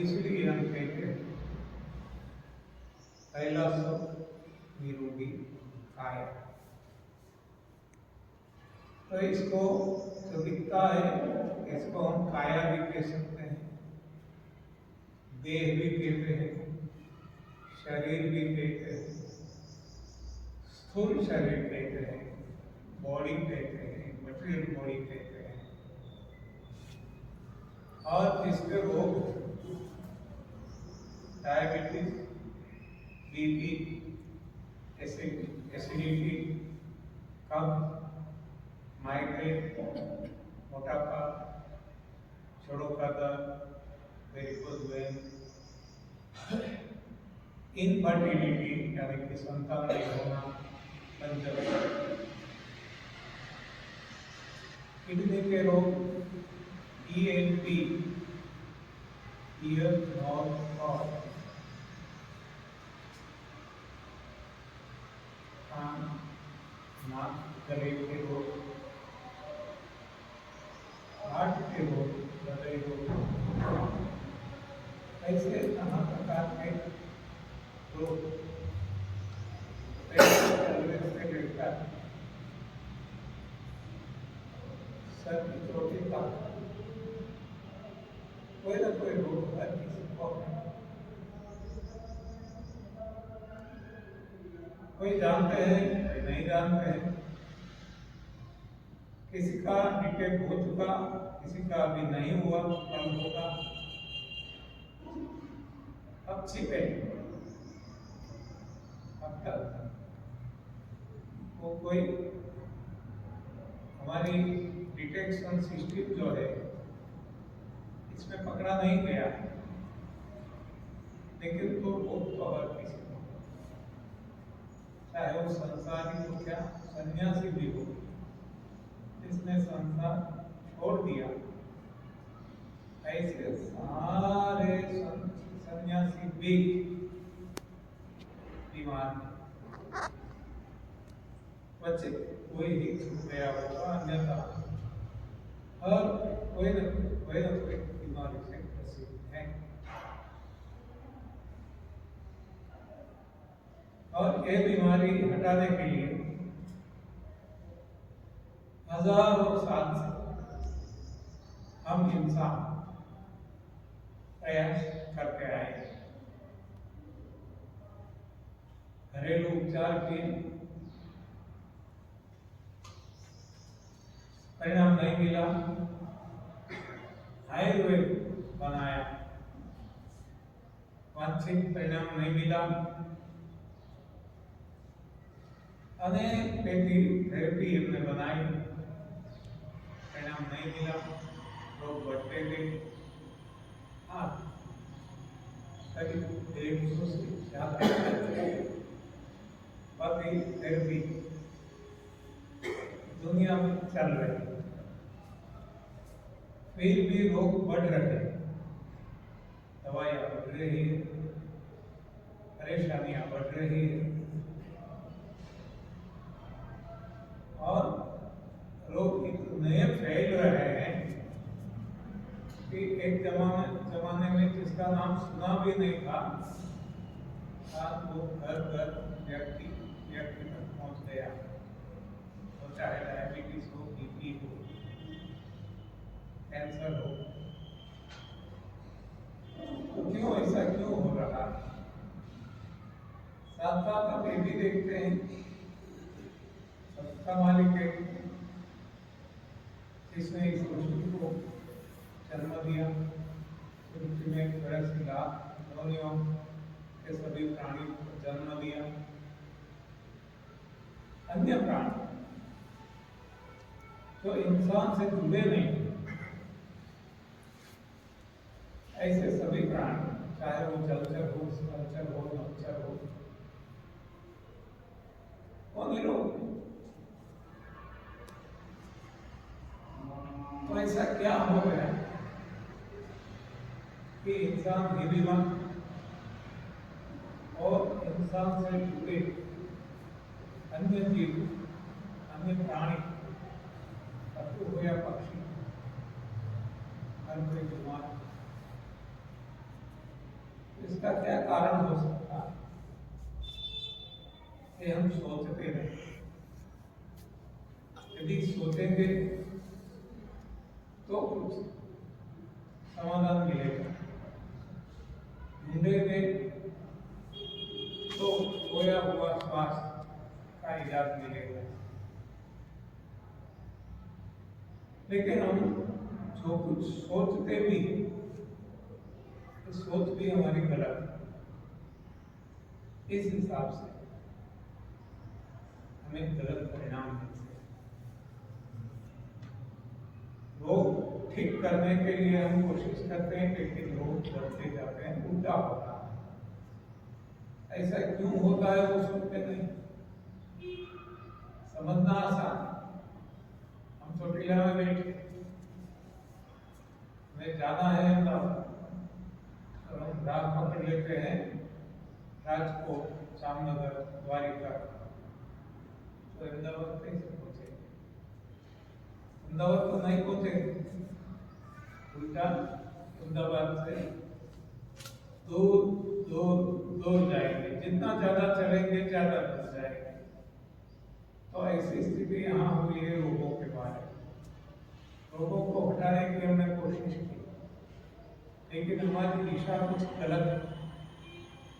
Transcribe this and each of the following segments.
इसलिए हम कहते हैं पहला शब्द निरोगी काया। तो इसको जो दिखता है इसको हम काया भी कह सकते हैं, देह भी कहते हैं, शरीर भी कहते हैं, स्थूल शरीर कहते हैं, बॉडी कहते हैं, मटेरियल बॉडी कहते हैं। और इसके रोग डायबिटीज, बीपी, एसिडिटी, कब्ज, माइग्रेन, मोटापा, जोड़ों का दर्द, वेरिकोज वेन, इनफर्टिलिटी यानी कि संतान नहीं होना, पंचकर्म, किडनी के रोग, ENT, ईयर, नोज और कान, नाक, गले के रोग, हार्ट के रोग, हृदय रोग, ऐसे नाना प्रकार के रोग से लेकर सर की चोटी तक कोई ना कोई रोग हर किसी को है। कोई जानते हैं, कोई नहीं जानते हैं। किसी का डिटेक्ट हो चुका, किसी का अभी नहीं हुआ, कल होगा। अब छिपे, अब तक वो कोई हमारी डिटेक्शन सिस्टम जो है इसमें पकड़ा नहीं गया, लेकिन तो वो तो हर किसी को, चाहे वो संसारी हो क्या सन्यासी भी हो, जिसने संसार छोड़ दिया, ऐसे सारे सन्यासी भी बीमार बच्चे कोई ही छूट गया होगा, अन्यथा हर कोई न कोई बीमारी से ग्रसित है। और ये बीमारी हटाने के लिए हजारों साल से हम इंसान प्रयास करते आए। घरेलू उपचार के परिणाम नहीं मिला, आयुर्वेद बनाया, वांछित परिणाम नहीं मिला, अनेक थेरेपी हमने बनाई, परिणाम नहीं मिला, लोग बढ़ते गए। करीब 150 से ज्यादा थेरेपी दुनिया में चल रही है, फिर भी रोग बढ़ रहे हैं, दवाइयाँ बढ़ रही है, परेशानियां बढ़ रही है, और लोग इतने फैल रहे हैं कि एक जमाने में जिसका नाम सुना भी नहीं था, आज वो घर घर व्यक्ति तक पहुंच गया। तो चाहे डायबिटीज हो, बीपी हो, कैंसर हो, तो क्यों ऐसा क्यों हो रहा? साथ साथ आप ये भी देखते हैं, सबका मालिक है जिसने इस सृष्टि को जन्म दिया। सृष्टि में 83 लाख योनियों के सभी प्राणी को जन्म दिया। अन्य प्राणी जो इंसान से जुड़े नहीं, ऐसे सभी प्राणी, चाहे वो जलचर हो, स्थलचर हो, नभचर हो, वो निरोग। तो ऐसा क्या हो गया कि इंसान भी बीमार और इंसान से जुड़े अन्य जीव, अन्य प्राणी, पशु हो या पक्षी, हर कोई बीमार। इसका क्या कारण हो सकता है कि हम सोचते रहे? यदि सोचेंगे तो कुछ समाधान मिलेगा, ढूंढेंगे तो खोया हुआ स्वास्थ्य का इलाज मिलेगा। लेकिन हम जो कुछ सोचते भी, तो सोच भी हमारी गलत है। इस हिसाब से हमें गलत परिणाम मिलते हैं। रोग ठीक करने के लिए हम कोशिश करते हैं, लेकिन रोग बढ़ते जाते हैं, उल्टा होता है। ऐसा क्यों होता है वो सुनते नहीं। समझना आसान, हम चोटिला में बैठे, हमें जाना है अहमदाबाद, तो हम राह पकड़ लेते हैं राजकोट, जामनगर, द्वारिका। तो अहमदाबाद कैसे पहुंचेंगे? अहमदाबाद तो नहीं पहुंचेंगे, उल्टा अहमदाबाद से दूर दूर दूर जाएंगे। जितना ज्यादा चलेंगे ज्यादा दूर जाएंगे। तो ऐसी स्थिति यहाँ हुई है रोगों के बारे में। रोगों को हटाने की हमने कोशिश की, लेकिन हमारी दिशा कुछ गलत है।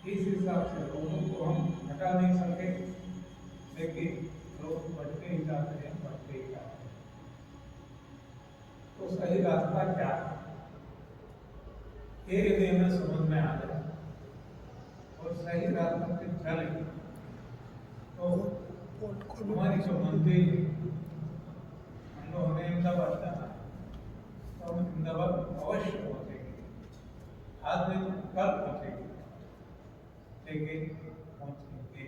इस हिसाब से रोगों को हम हटा नहीं सके, लेकिन रोग बढ़ते ही जाते हैं, बढ़ते ही जाते हैं। तो सही रास्ता क्या है, ये यदि हमें समझ में आ जाए और सही रास्ते पे चले, तो हमारी जो मंदिर है, हम लोग हमें अहमदाबाद जाना है, तो हम अहमदाबाद अवश्य पहुंचेंगे। आज नहीं तो कल पहुंचेंगे, लेकिन पहुंचेंगे।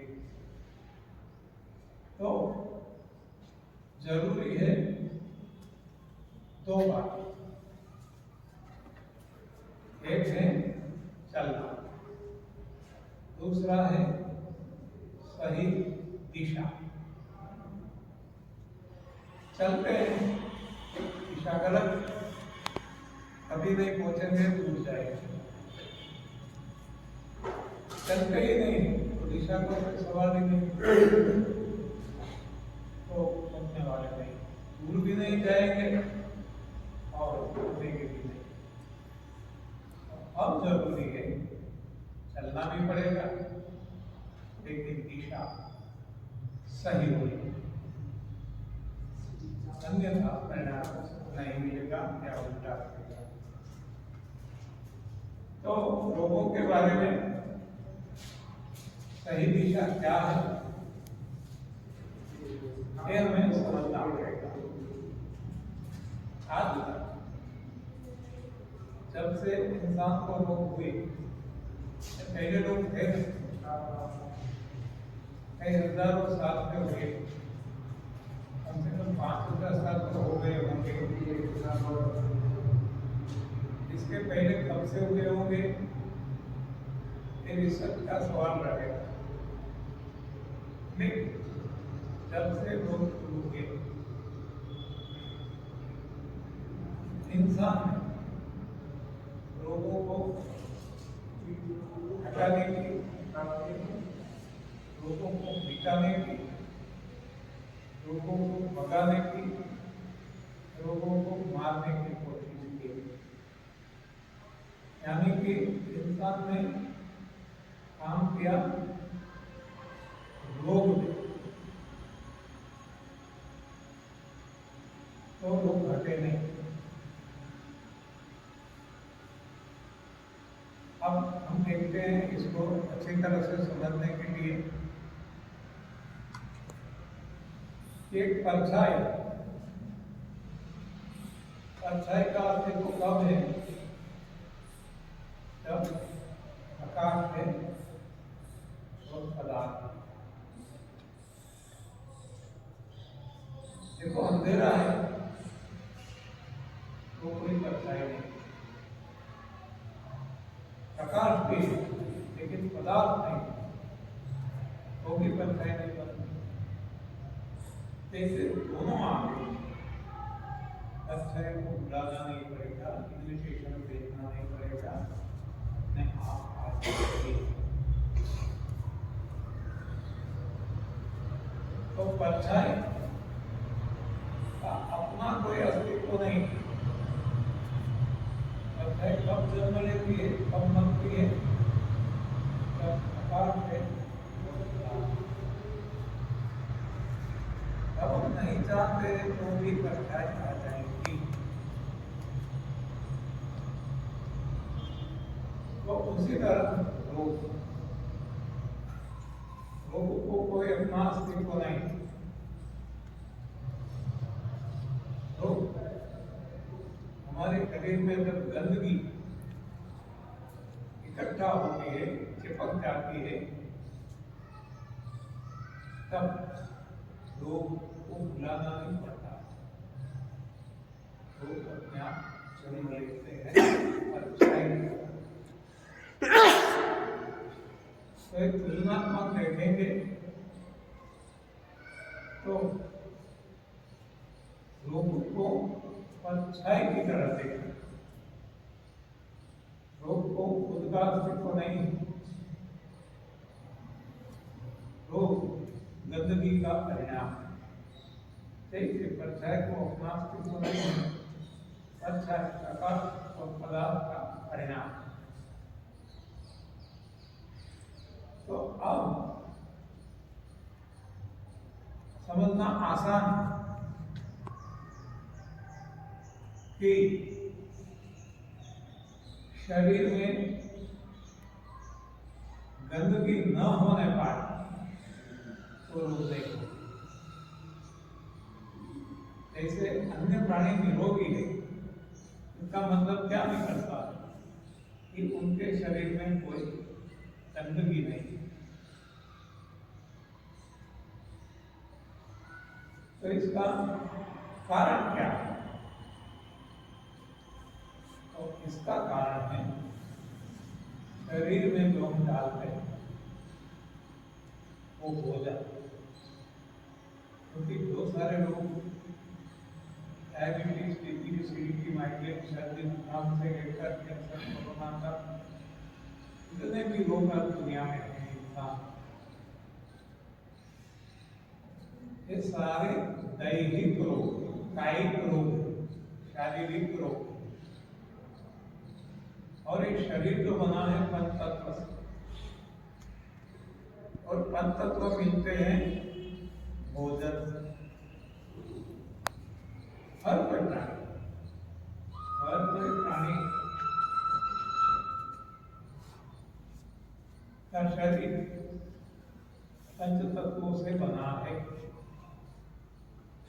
तो जरूरी है दो बात। एक है चलना, दूसरा है सही दिशा। चलते हैं, दिशा गलत, कभी नहीं पहुंचेंगे, दूर जाएंगे। चलते ही नहीं तो दिशा को सवाल ही नहीं, तो पहुंचने वाले नहीं, दूर भी नहीं जाएंगे और पहुंचेंगे भी नहीं। अब जरूरी है चलना भी पड़ेगा, लेकिन दिशा सही होगी, अन्यथा परिणाम नहीं मिलेगा या उल्टा मिलेगा। तो रोगों के बारे में सही दिशा क्या है, ये हमें समझना पड़ेगा। आज जब से इंसान को रोग हुए, पहले लोग थे, कई हजारों साल में हुए, कम से कम 5,000 साल तो हो गए होंगे। इसके पहले कब से हुए होंगे, ये रिसर्च का सवाल रहेगा। लेकिन जब से रोग शुरू हुए, इंसान ने रोगों को हटाने की, रोगों को मिटाने की, रोगों को भगाने की, रोगों को मारने की कोशिश की। यानी कि इंसान ने काम किया रोग में, तो रोग हटे नहीं। अब हम देखते हैं इसको अच्छी तरह से समझने के लिए, एक परछाई, परछाई का अर्थ देखो कब है, जब आकाश है और पदार्थ। देखो अंधेरा है तो कोई परछाई नहीं, प्रकाश भी लेकिन पदार्थ नहीं, तो भी परछाई नहीं बनती। जैसे दोनों आगे, परछाई को बुलाना नहीं पड़ेगा, इन्विटेशन देखना नहीं पड़ेगा, अपने आप आ तो परछाई का अपना कोई अस्तित्व नहीं। परछाई कब जन्म लेती है, कब मरती है, जब आकाश से अब हम नहीं चाहते तो भी परछाई आ जाएगी। तो उसी तरह रोग को कोई अपना अस्तित्व नहीं। रोग हमारे शरीर में जब गंदगी इकट्ठा होती है, चिपक जाती है, तब रोग को भुलाना नहीं पड़ता। लोग अपने आप जन्म लेते हैं परछाई। तो एक तुलनात्मक देखेंगे तो रोग को परछाई की तरह देखें। रोग को खुद का अस्तित्व नहीं। रोग गंदगी का परिणाम है। परछाई को अपना अस्तित्व नहीं है। परछाई प्रकाश और पदार्थ का परिणाम। तो अब समझना आसान है कि शरीर में गंदगी न होने पाए तो रोग नहीं होगा। जैसे अन्य प्राणी निरोगी है, इसका मतलब क्या निकलता है कि उनके शरीर में कोई गंदगी नहीं। तो इसका कारण क्या है? तो इसका कारण है शरीर में जो हम डालते हैं वो भोजन। क्योंकि बहुत सारे लोग डायबिटीज, टीबी, एसिडिटी, माइग्रेन, सर्दी, जुकाम से लेकर कैंसर, कोरोना तक जितने भी रोग दुनिया में हैं इंसान, ये सारे दैहिक रोग, कायिक रोग, शारीरिक रोग। और एक शरीर जो बना है पंचतत्व से, और पंचतत्व मिलते हैं भोजन से। हर कोई प्राणी का शरीर पंचतत्वों से बना है।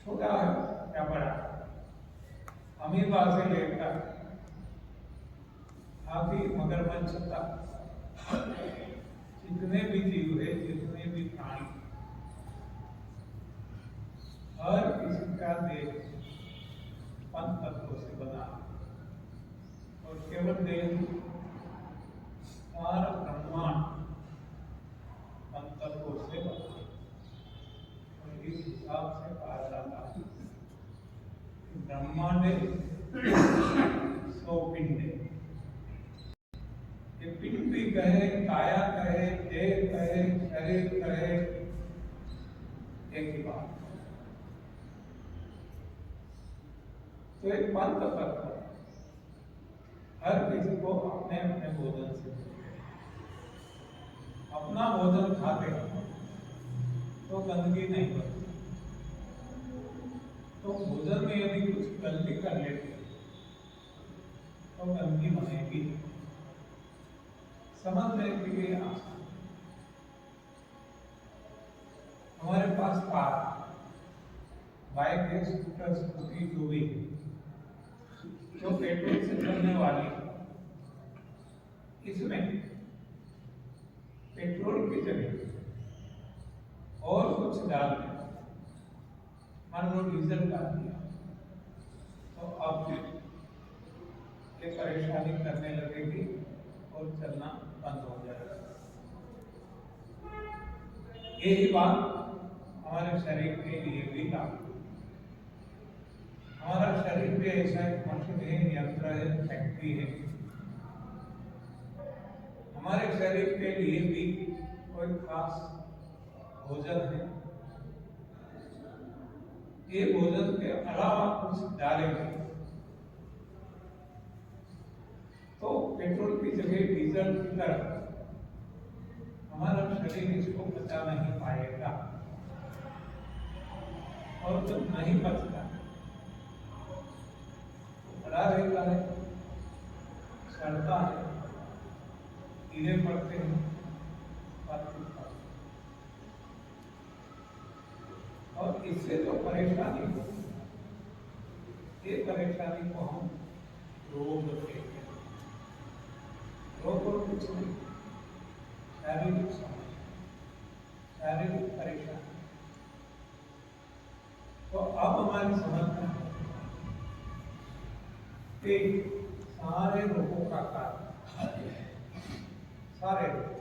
छोटा है या बड़ा, अमीबा से लेकर हाथी, मगरमच्छ तक जितने भी जीव है, जितने भी प्राणी, हर किसी का देह पंचतत्वों से बना। और केवल देह, सारा ब्रह्मांड पंचतत्वों से बना। और इस हिसाब से कहा जाता है ब्रह्मांड 100 पिंड है। ये पिंड भी कहे, काया कहे, देह कहे, शरीर कहे, एक ही बात। तो एक पंचतत्व हर किसी को अपने अपने भोजन से, अपना भोजन खाते तो गंदगी नहीं बनती। तो भोजन में यदि कुछ गलती कर लेते तो गंदगी बनेगी। समझने के लिए आसान, हमारे पास कार, बाइक, स्कूटर, स्कूटी जो भी जो पेट्रोल से चलने वाली, इसमें पेट्रोल की जगह और कुछ डाल दें, मान लो डीजल डाल दिया, तो अब ये परेशानी करने लगेगी और चलना बंद हो जाएगा। यही बात हमारे शरीर के लिए भी लागू। हमारा शरीर भी ऐसा एक मशीन है, यंत्र है, फैक्ट्री है। हमारे शरीर के लिए भी कोई खास भोजन है? ये भोजन के अलावा कुछ डालेंगे तो पेट्रोल की जगह डीजल की तरह हमारा शरीर इसको पचा नहीं पाएगा, और जब नहीं पचता तो पड़ा रहता है, सड़ता है, कीड़े पड़ते हैं, और इससे जो परेशानी हो, ये परेशानी को हम रोग कहते हैं। रोग और कुछ नहीं, शारीरिक समस्या, शारीरिक परेशानी। तो अब हमारी समझ में कि सारे रोगों का कारण, सारे रोग,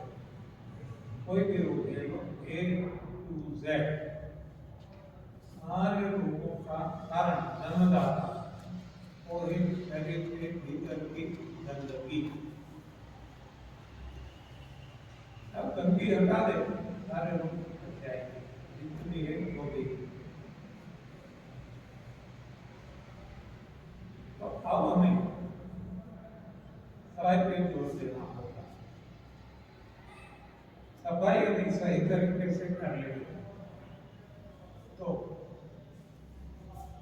कोई भी रोग ले लो, A to Z, सारे रोगों का कारण जन्मदाता और इन शरीर के भीतर की गंदगी। अब गंदगी हटा दे, सारे रोग हट जाएंगे, जितनी है वो भी। तो अब हमें सफाई पे जोर देना होगा। सफाई यदि सही तरीके से कर ले तो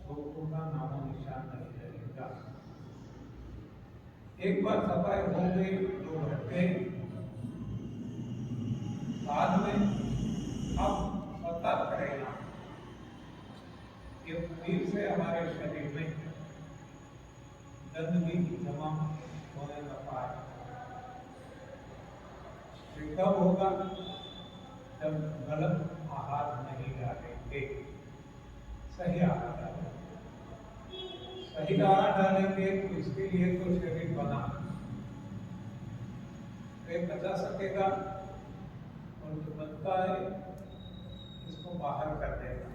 रोगों का नामो निशान नहीं रहेगा। एक बार सफाई हो गई तो घंटे बाद में अब सतर्क रहना कि फिर से हमारे शरीर में गंदगी जमा होने न पाए। कब होगा? जब गलत आहार नहीं डालेंगे, सही आहार डालेंगे। सही आहार डालेंगे तो इसके लिए तो शरीर बना, वे बचा सकेगा, और जो बनता है इसको बाहर कर देगा।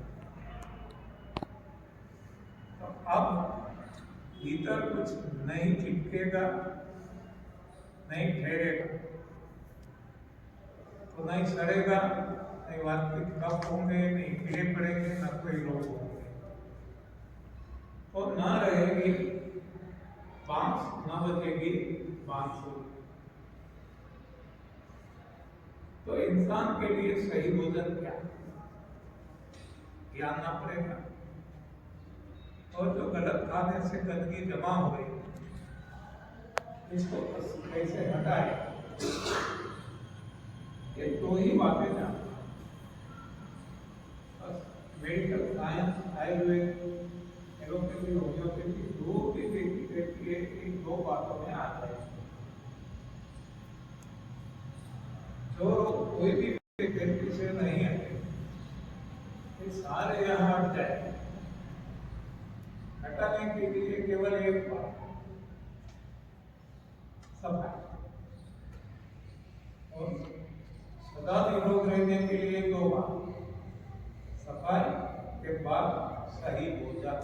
तो अब भीतर कुछ नहीं चिपकेगा, नहीं ठहरेगा, तो नहीं सड़ेगा, नहीं वास्तविक कफ होंगे, नहीं कीड़े पड़ेंगे, न कोई रोग होंगे, और ना रहेगी बांस, न बजेगी बांसुरी। तो इंसान के लिए सही भोजन क्या है, जानना पड़ेगा। और जो गलत खाने से गंदगी जमा हो गई, इसको कैसे हटाए, ये दो ही बातें जानते हैं। बस medical science, Ayurveda, allopathy, homeopathy, दो भी दो बातों में आ जाए। जो कोई भी व्यक्ति से नहीं हटे, ये सारे यहाँ हट जाए। हटाने के लिए केवल एक बात, सफाई, और सदा निरोग रहने के लिए दो बात, सफाई के बाद सही भोजन।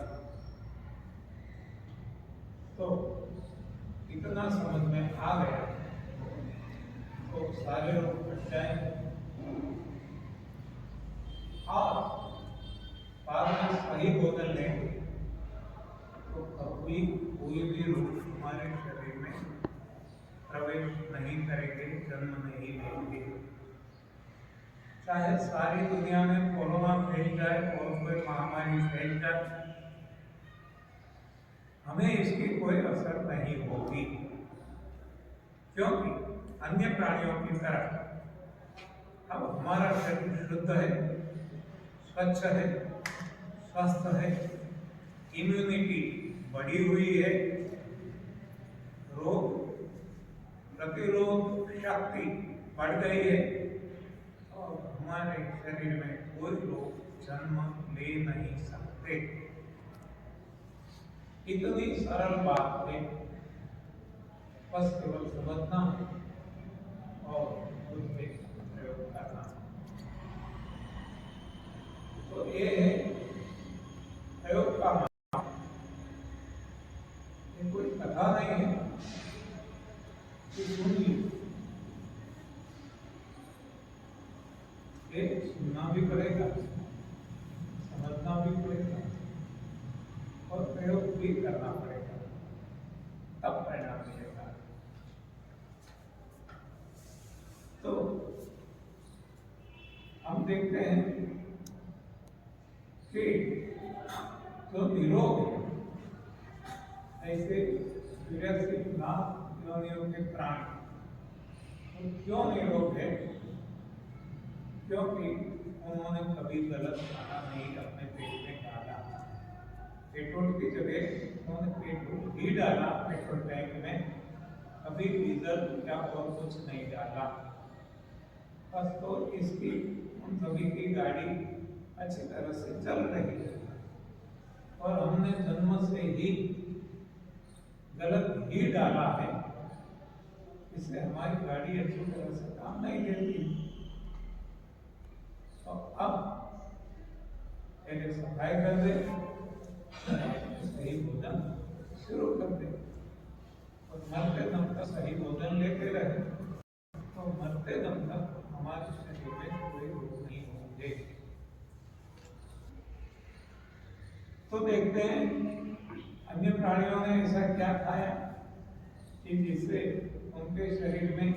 तो इतना समझ में आ गया तो सारे लोग हट जाएंगे, और बाद में सही भोजन लेंगे तो कभी कोई भी रोग हमारे शरीर में प्रवेश नहीं करेंगे, जन्म नहीं लेंगे। चाहे सारी दुनिया में कोरोना फैल जाए और कोई महामारी फैल जाए, हमें इसकी कोई असर नहीं होगी, क्योंकि अन्य प्राणियों की तरह अब हमारा शरीर शुद्ध है, स्वच्छ है, स्वस्थ है, इम्यूनिटी बढ़ी हुई है, रोग प्रतिरोध शक्ति बढ़ गई है, और हमारे शरीर में कोई रोग जन्म ले नहीं सकते। इतनी सरल बात है, बस केवल समझना और खुद पे प्रयोग करना। तो ये है प्रयोग का मतलब। ये कोई कथा नहीं है कि सुन ली, भी पड़ेगा, समझना भी पड़ेगा और प्रयोग भी करना पड़ेगा, तब परिणाम मिलेगा। तो हम देखते हैं कि जो निरोग है, ऐसे 83 लाख योनियों के प्राणी तो क्यों निरोग है? क्योंकि उन्होंने कभी गलत खाना नहीं अपने पेट में डाला। पेट्रोल की जगह उन्होंने पेट्रोल ही डाला पेट्रोल टैंक में, कभी डीजल या और कुछ नहीं डाला। बस तो इसकी उन सभी की गाड़ी अच्छी तरह से चल रही है और हमने जन्म से ही गलत ही डाला है, इसलिए हमारी गाड़ी अच्छी तरह से काम नहीं देती। तो अब पहले सफाई कर दे, सही भोजन शुरू कर दे और मरते दम तक सही भोजन लेते रहे तो मरते दम तक हमारे शरीर में कोई रोग नहीं होंगे। तो देखते हैं अन्य प्राणियों ने ऐसा क्या खाया कि जिससे उनके शरीर में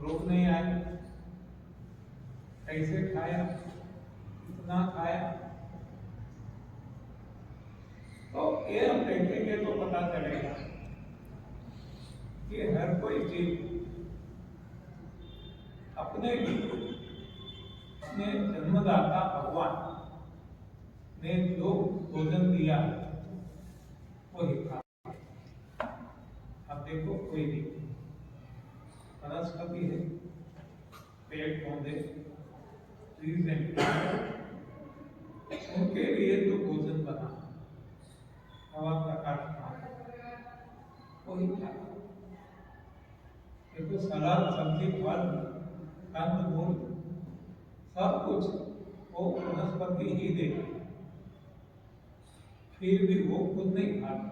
रोग नहीं आए, कैसे खाया, कितना खाया। तो ये हम देखेंगे तो पता चलेगा कि हर कोई जीव अपने जन्मदाता भगवान ने जो भोजन दिया वो ही खा। अब देखो कोई भी वनस्पति है, पेड़ पौधे, ट्रीज एंड प्लांट, उनके लिए जो भोजन बना हवा प्रकाश वही खा। देखो सलाद, सब्जी, फल, कंद मूल सब कुछ वो वनस्पति ही देगा, फिर भी वो खुद नहीं खाता।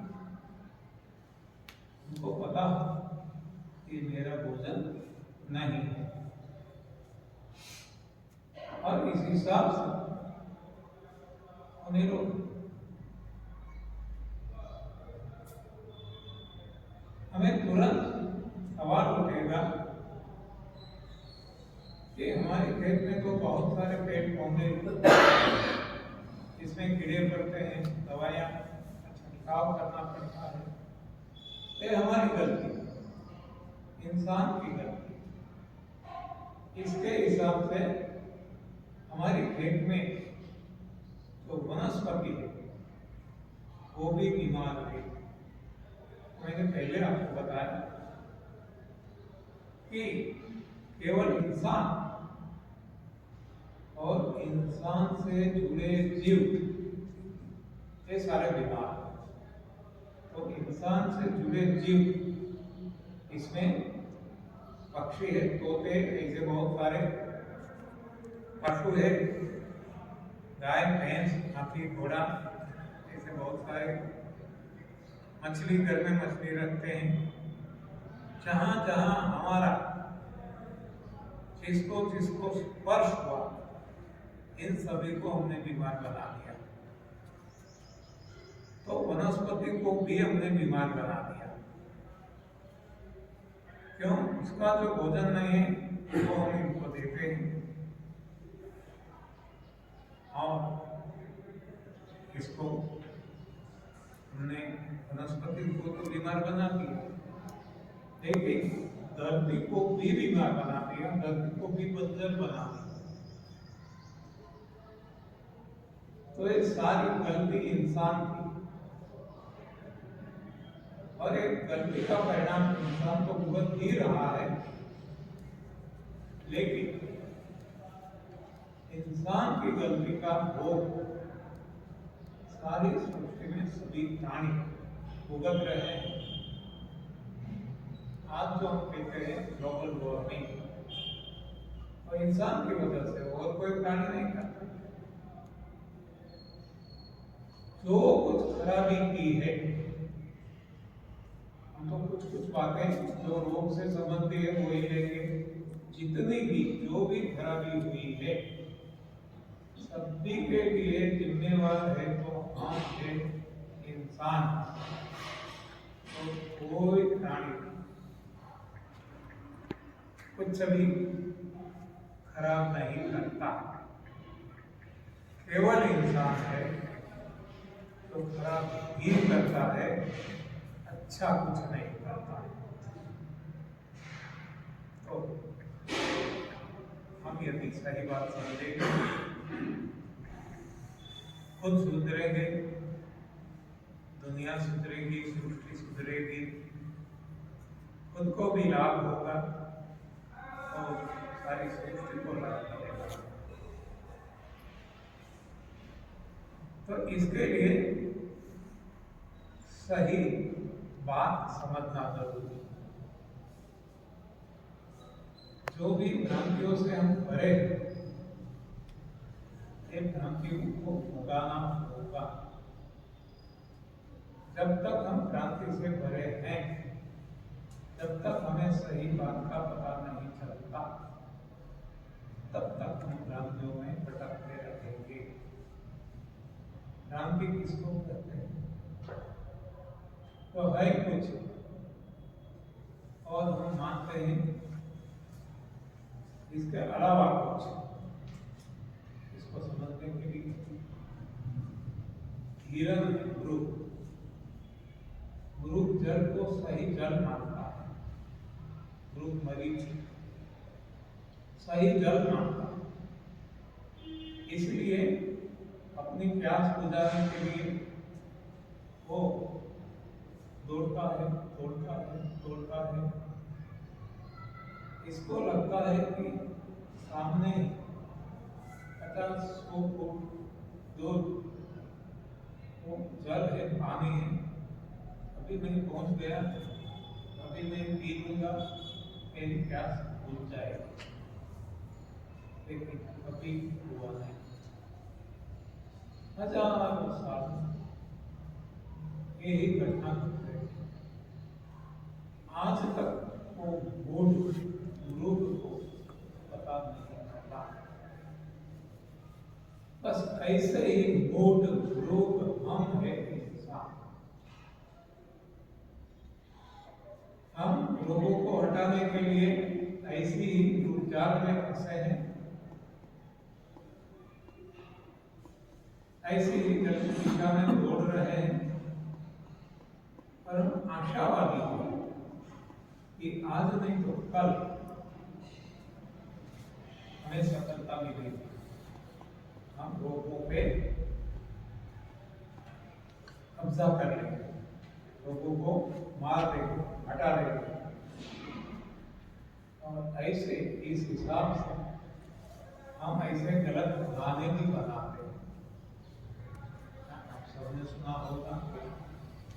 उनको पता कि मेरा भोजन नहीं है और इस हिसाब से उन्हें रोक। हमें तुरंत सवाल उठेगा कि हमारे खेत में तो बहुत सारे पेड़ पौधे इसमें कीड़े पड़ते हैं, दवाइयाँ छिड़काव करना पड़ता है, ये हमारी गलती, इंसान की गलती। इसके हिसाब से हमारे खेत में जो वनस्पति है वो भी बीमार है। मैंने पहले आपको बताया कि केवल इंसान और इंसान से जुड़े जीव ये सारे बीमार। तो इंसान से जुड़े जीव इसमें पक्षी है, तोते, ऐसे बहुत सारे पशु है, गाय, भैंस, हाथी, घोड़ा, ऐसे बहुत सारे, मछली, घर में मछली रखते हैं। जहां जहां हमारा जिसको जिसको स्पर्श हुआ इन सभी को हमने बीमार बना दिया। तो वनस्पति को भी हमने बीमार बना दिया। क्यों? उसका जो भोजन नहीं है वो हम इनको देते हैं और इसको हमने वनस्पति को तो बीमार बना दिया, लेकिन धरती को भी बीमार बना दिया, धरती को भी बंजर बना दिया। तो ये सारी गलती इंसान की और एक गलती का परिणाम इंसान तो भुगत ही रहा है, लेकिन इंसान की गलती का भोग सारी सृष्टि में सभी प्राणी भुगत रहे हैं। आज जो हम कहते हैं ग्लोबल वार्मिंग, और इंसान की वजह से, और कोई प्राणी नहीं करता। जो कुछ खराबी की है, हम तो कुछ कुछ बातें जो रोग से संबंधित है वही लेंगे। जितनी भी जो भी खराबी हुई है सभी के लिए जिम्मेवार है तो हम हैं इंसान, तो कोई प्राणी कुछ भी खराब नहीं करता। केवल इंसान है तो खराब ही करता है, अच्छा कुछ नहीं करता। तो हम यदि सही बात समझेंगे, खुद सुधरेंगे, दुनिया सुधरेगी, सृष्टि सुधरेगी, खुद को भी लाभ होगा और सारी सृष्टि को लाभ मिलेगा। तो इसके लिए सही बात समझना जरूरी है। जो भी भ्रांतियों से हम भरे, इन भ्रांतियों को भगाना होगा। जब तक हम भ्रांति से भरे हैं, जब तक हमें सही बात का पता नहीं चलता, तब तक हम भ्रांतियों में भटकते रहेंगे। भ्रांति किसको कहते हैं? तो है कुछ और हम मानते हैं इसके अलावा कुछ। इसको समझने के लिए हिरण मृग जल को सही जल मानता है, मृग मरीच सही जल मानता है, इसलिए अपनी प्यास बुझाने के लिए वो दौड़ता है। इसको लगता है कि सामने 50-100 फुट दूर वो जल है, पानी है, अभी मैं पहुंच गया, अभी मैं पी लूंगा, मेरी प्यास बुझ जाएगी। लेकिन कभी हुआ नहीं। हजारों साल यही घटना घट रही है। आज तक वो मूढ़ लोग को पता नहीं चला। बस ऐसे ही मूढ़ लोग हम हैं इंसान। हम लोगों को हटाने के लिए ऐसी ही जाल में फंसे हैं, ऐसी ही गलत दिशा में दौड़ रहे हैं। पर हम आशावादी हैं कि आज नहीं तो कल हमें सफलता मिलेगी। हम लोगों पे कब्जा कर लेंगे, लोगों को मार देंगे, हटा देंगे। और ऐसे इस हिसाब से हम ऐसे गलत गाने भी बनाते हैं। आप सबने सुना होगा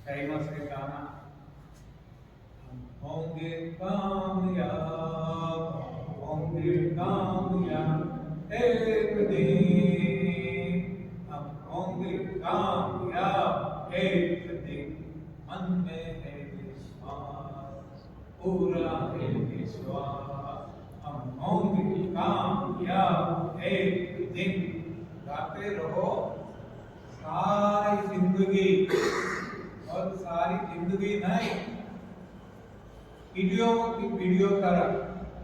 फेमस है गाना, हम होंगे कामयाब, होंगे कामयाब एक दिन, हम होंगे कामयाब एक दिन। मन में है विश्वास, पूरा है विश्वास, हम होंगे कामयाब एक दिन। गाते रहो सारी जिंदगी, और सारी जिंदगी नहीं, वीडियो तरह,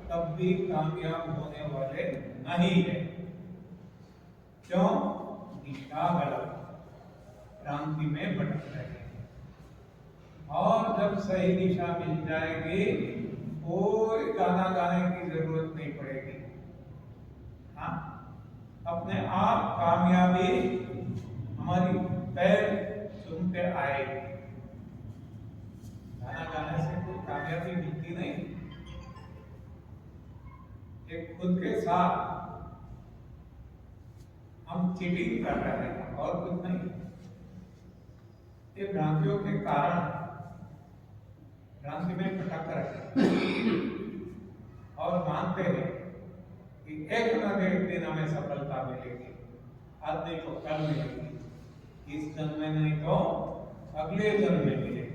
तब भी कामयाब होने वाले नहीं है। क्यों? दिशा गलत, क्रांति में भटक रहे हैं। और जब सही दिशा मिल जाएगी, कोई गाना गाने की जरूरत नहीं पड़ेगी। हाँ, अपने आप कामयाबी हमारी पैर सुनते आएगी। गाना गाने से कोई कामयाबी मिलती नहीं। एक खुद के साथ हम चीटिंग कर रहे हैं और कुछ नहीं। ये भ्रांतियों के कारण भ्रांति में भटक रहे और मानते हैं कि एक न एक दिन हमें सफलता मिलेगी, आज नहीं तो कल मिलेगी, इस जन्म में नहीं तो अगले जन्म में मिलेगी।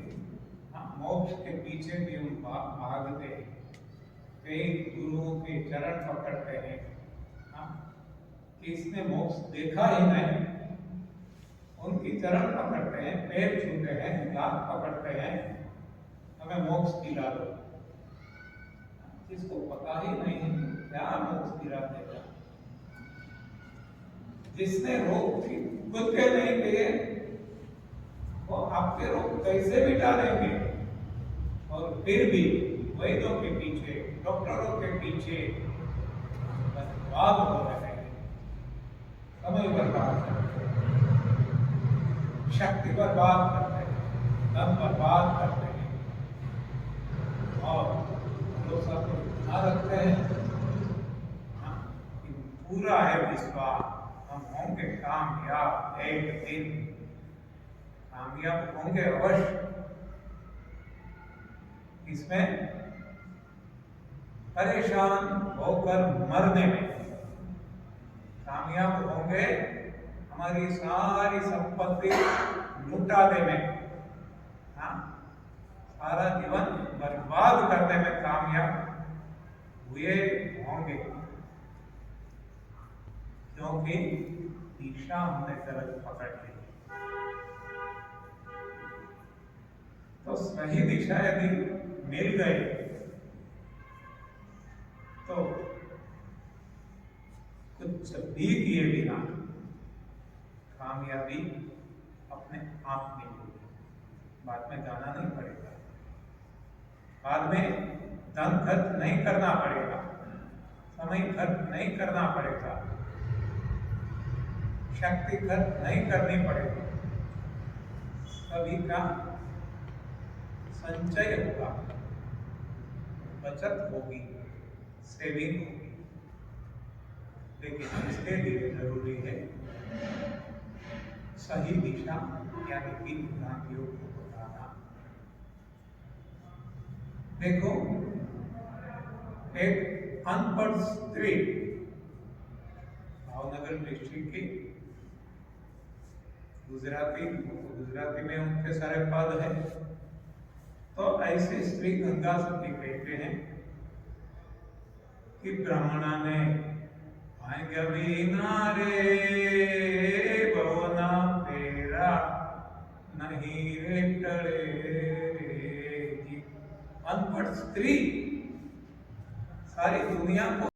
मोक्ष के पीछे भी हम भागते हैं, कई गुरुओं के चरण पकड़ते हैं, कि इसने मोक्ष देखा ही नहीं, उनकी चरण पकड़ते हैं, पैर छूते हैं, लात पकड़ते हैं, हमें मोक्ष दिला दो। जिसको पता ही नहीं है क्या मोक्ष दिला देगा, जिसने रोग खुद के नहीं किए वो आपके रोग कैसे मिटा देंगे? और फिर भी वैद्यों के पीछे, डॉक्टरों के पीछे बर्बाद हो रहे हैं, समय बर्बाद करते हैं, शक्ति बर्बाद करते हैं, धन बर्बाद करते हैं, और भरोसा तो इतना रखते हैं कि पूरा है विश्वास हम होंगे कामयाब, एक दिन कामयाब होंगे अवश्य। इसमें परेशान होकर मरने में कामयाब होंगे, हमारी सारी संपत्ति लुटा देने, हाँ, सारा जीवन बर्बाद करने में कामयाब हुए होंगे, क्योंकि दिशा हमने गलत पकड़ ली। तो सही दिशा यदि मिल गए तो कुछ भी किए बिना कामयाबी अपने आप मिलेगी। बाद में जाना नहीं पड़ेगा, बाद में धन खर्च नहीं करना पड़ेगा, समय खर्च नहीं करना पड़ेगा, शक्ति खर्च नहीं करनी पड़ेगी, सभी का संचय होगा, बचत होगी, सेविंग होगी। लेकिन इसके लिए जरूरी है सही दिशा, यानी कि भ्रांतियों को बताना। देखो, एक अनपढ़ स्त्री भावनगर डिस्ट्रिक्ट की गुजराती में उनके सारे पद है। तो ऐसे स्त्री गंगा सती कहते हैं कि ब्राह्मणा ने भाग्य बिना रे भवना तेरा नहीं रे टले रे। अनपढ़ स्त्री सारी दुनिया को